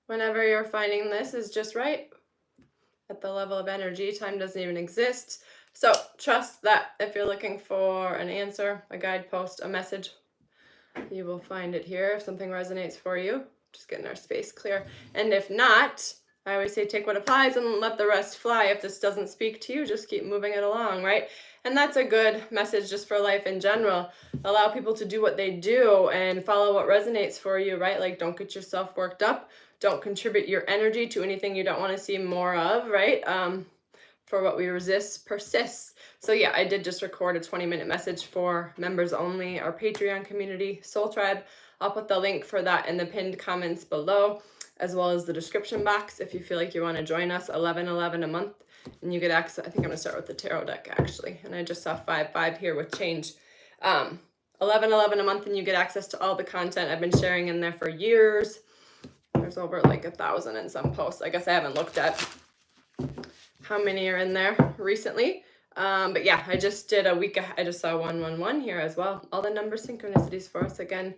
whenever you're finding this is just right at the level of energy. Time doesn't even exist. So trust that if you're looking for an answer, a guidepost, a message, you will find it here if something resonates for you. Just getting our space clear. And if not, I always say take what applies and let the rest fly. If this doesn't speak to you, just keep moving it along, right? And that's a good message just for life in general. Allow people to do what they do and follow what resonates for you, right? Like, don't get yourself worked up. Don't contribute your energy to anything you don't want to see more of, right? For what we resist persists. So yeah, I did just record a 20-minute message for members only, our Patreon community, Soul Tribe. I'll put the link for that in the pinned comments below, as well as the description box if you feel like you want to join us. $11.11 a month, and you get access. I think I'm gonna start with the tarot deck actually, and I just saw 5 here with change. $11.11 a month, and you get access to all the content I've been sharing in there for years. There's over like 1,000 and some posts. I guess I haven't looked at how many are in there recently. But yeah, I just did a week. I just saw 111 here as well. All the number synchronicities for us again.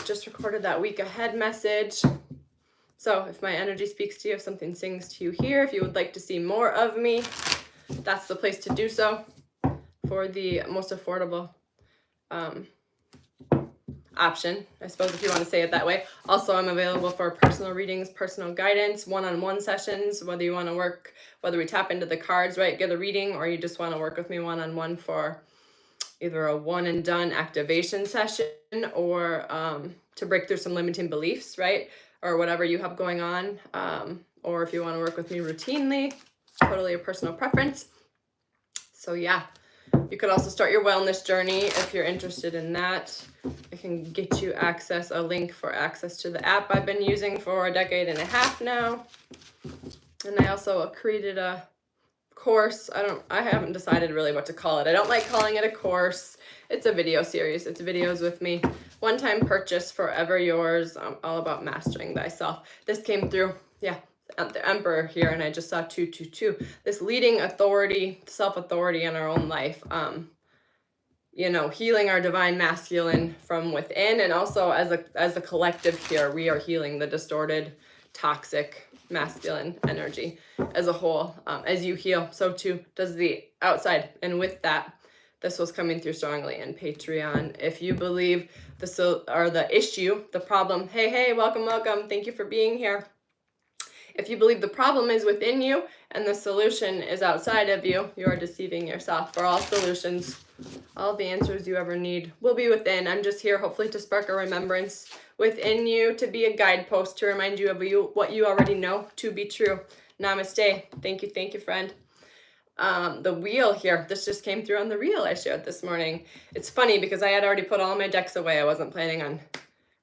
Just recorded that week ahead message. So if my energy speaks to you, if something sings to you here, if you would like to see more of me, that's the place to do so for the most affordable option, I suppose, if you want to say it that way. Also, I'm available for personal readings, personal guidance, one-on-one sessions, whether you want to work, whether we tap into the cards, right, get a reading, or you just want to work with me one-on-one for either a one and done activation session or to break through some limiting beliefs, right, or whatever you have going on, or if you want to work with me routinely, totally a personal preference. So yeah, you could also start your wellness journey if you're interested in that. I can get you a link for access to the app I've been using for a decade and a half now. And I also created a course. I haven't decided really what to call it. I don't like calling it a course. It's a video series. It's videos with me. One-time purchase, forever yours. All about mastering thyself. This came through, yeah, the Emperor here, and I just saw 222. This leading authority, self-authority in our own life. You know, healing our divine masculine from within, and also as a collective here, we are healing the distorted, toxic masculine energy as a whole. As you heal, so too does the outside. And with that, this was coming through strongly in Patreon. If you believe the issue, the problem, hey, welcome, thank you for being here. If you believe the problem is within you and the solution is outside of you, you are deceiving yourself. For all solutions, all the answers you ever need will be within. I'm just here hopefully to spark a remembrance within you, to be a guidepost, to remind you of what you already know to be true. Namaste. Thank you, friend. The wheel here, this just came through on the reel I shared this morning. It's funny because I had already put all my decks away. I wasn't planning on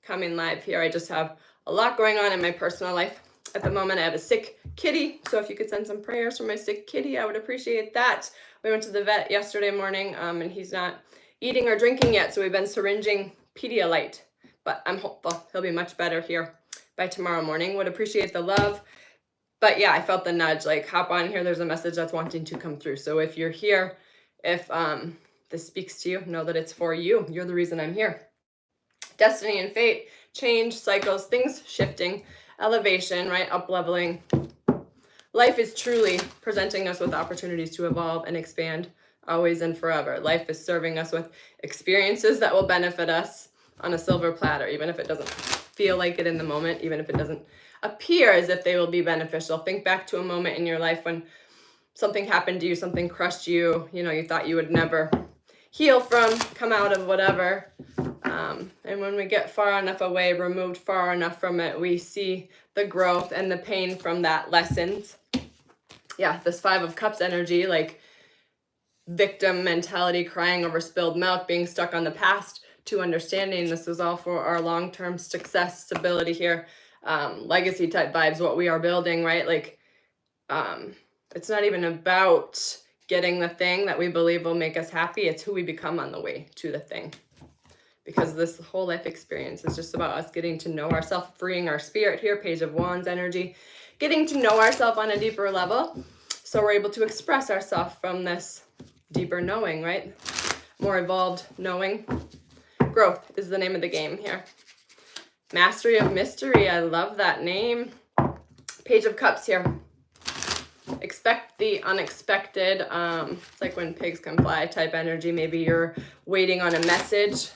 coming live here. I just have a lot going on in my personal life. At the moment, I have a sick kitty, so if you could send some prayers for my sick kitty, I would appreciate that. We went to the vet yesterday morning, and he's not eating or drinking yet, so we've been syringing Pedialyte, but I'm hopeful he'll be much better here by tomorrow morning. Would appreciate the love. But yeah, I felt the nudge, like hop on here. There's a message that's wanting to come through. So if you're here, if this speaks to you, know that it's for you. You're the reason I'm here. Destiny and fate, change, cycles, things shifting, elevation, right? Up leveling. Life is truly presenting us with opportunities to evolve and expand always and forever. Life is serving us with experiences that will benefit us on a silver platter, even if it doesn't feel like it in the moment, even if it doesn't appear as if they will be beneficial. Think back to a moment in your life when something happened to you, something crushed you, you know, you thought you would never heal from, come out of whatever. And when we get far enough away, removed far enough from it, we see the growth and the pain from that lessons. Yeah, this 5 of Cups energy, like victim mentality, crying over spilled milk, being stuck on the past, to understanding this is all for our long-term success, stability here, legacy type vibes, what we are building, right? Like, it's not even about getting the thing that we believe will make us happy. It's who we become on the way to the thing. Because this whole life experience is just about us getting to know ourselves, freeing our spirit here, Page of Wands energy, getting to know ourselves on a deeper level, so we're able to express ourselves from this deeper knowing, right? More evolved knowing. Growth is the name of the game here. Mastery of mystery. I love that name. Page of Cups here. Expect the unexpected. It's like when pigs can fly type energy. Maybe you're waiting on a message.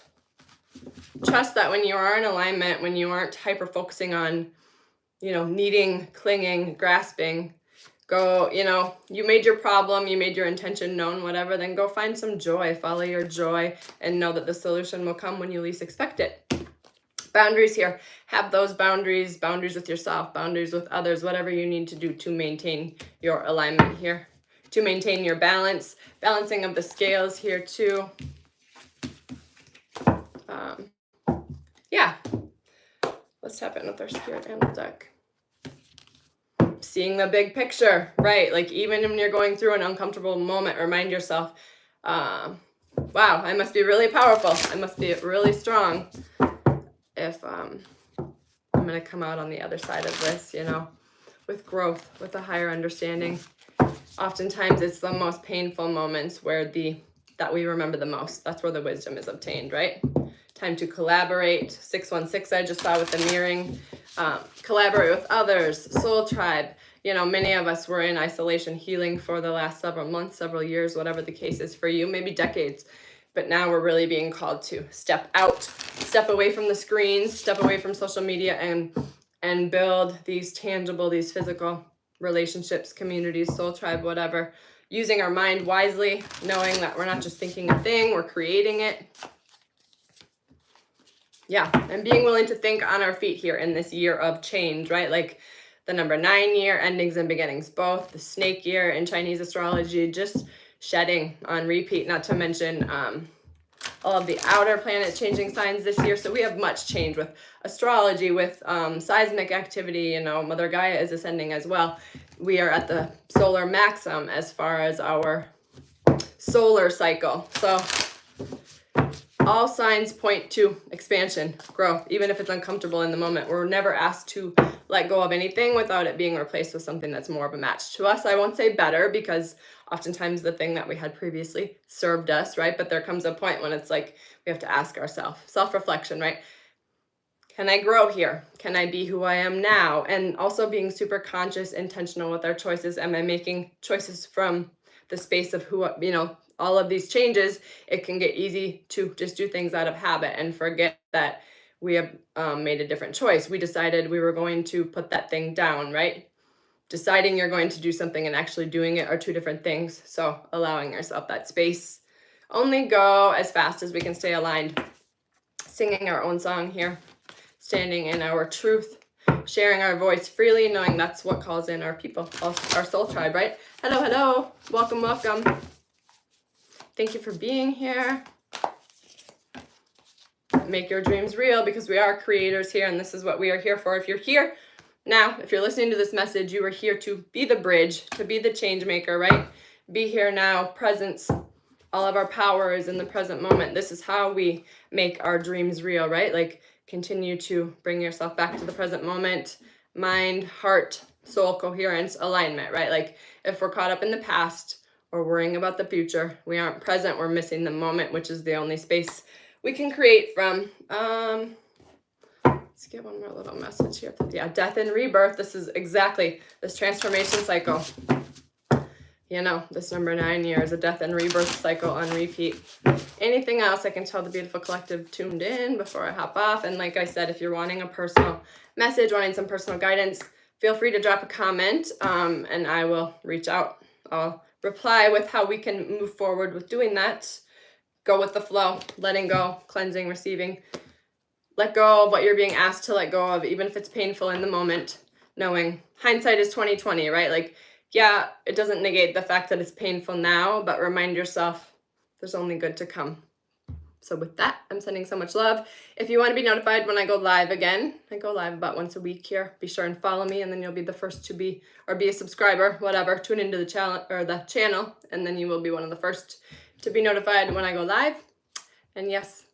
Trust that when you are in alignment, when you aren't hyper focusing on, needing, clinging, grasping, go, you made your problem, you made your intention known, whatever, then go find some joy, follow your joy, and know that the solution will come when you least expect it. Boundaries here. Have those boundaries with yourself, boundaries with others, whatever you need to do to maintain your alignment here, to maintain your balance, balancing of the scales here too. Yeah, let's tap in with our spirit animal deck. Seeing the big picture, right? Like even when you're going through an uncomfortable moment, remind yourself, wow, I must be really powerful. I must be really strong if I'm going to come out on the other side of this, with growth, with a higher understanding. Oftentimes it's the most painful moments that we remember the most. That's where the wisdom is obtained, right? Time to collaborate. 616 I just saw with the mirroring. Collaborate with others. Soul tribe. Many of us were in isolation healing for the last several months, several years, whatever the case is for you, maybe decades. But now we're really being called to step out, step away from the screens, step away from social media, and build these tangible, these physical relationships, communities, soul tribe, whatever. Using our mind wisely, knowing that we're not just thinking a thing, we're creating it. Yeah, and being willing to think on our feet here in this year of change, right? Like the number 9 year, endings and beginnings, both. The snake year in Chinese astrology, just shedding on repeat, not to mention all of the outer planets changing signs this year. So we have much change with astrology, with seismic activity. Mother Gaia is ascending as well. We are at the solar maximum as far as our solar cycle. So all signs point to expansion, growth, even if it's uncomfortable in the moment. We're never asked to let go of anything without it being replaced with something that's more of a match to us. I won't say better, because oftentimes the thing that we had previously served us, right? But there comes a point when it's like we have to ask ourselves, self-reflection, right? Can I grow here? Can I be who I am now? And also being super conscious, intentional with our choices. Am I making choices from the space of who, all of these changes? It can get easy to just do things out of habit and forget that we have made a different choice. We decided we were going to put that thing down, right? Deciding you're going to do something and actually doing it are two different things. So allowing ourselves that space. Only go as fast as we can stay aligned. Singing our own song here. Standing in our truth. Sharing our voice freely, knowing that's what calls in our people, our soul tribe, right? Hello, hello. Welcome, welcome. Thank you for being here. Make your dreams real, because we are creators here, and this is what we are here for. If you're here now, if you're listening to this message, you are here to be the bridge, to be the change maker, right? Be here now, presence. All of our power is in the present moment. This is how we make our dreams real, right? Like, continue to bring yourself back to the present moment. Mind, heart, soul coherence, alignment, right? Like, if we're caught up in the past or worrying about the future, we aren't present, we're missing the moment, which is the only space we can create from. Let's get one more little message here. Yeah, death and rebirth. This is exactly this transformation cycle. This number 9 year is a death and rebirth cycle on repeat. Anything else, I can tell the beautiful collective tuned in before I hop off. And like I said, if you're wanting a personal message, wanting some personal guidance, feel free to drop a comment and I will reach out. I'll reply with how we can move forward with doing that. Go with the flow, letting go, cleansing, receiving. Let go of what you're being asked to let go of, even if it's painful in the moment, knowing hindsight is 20/20, right? Like, yeah, it doesn't negate the fact that it's painful now, but remind yourself there's only good to come. So with that, I'm sending so much love. If you want to be notified when I go live again, I go live about once a week here. Be sure and follow me, and then you'll be the first to be a subscriber, whatever. Tune into the channel, and then you will be one of the first to be notified when I go live. And yes,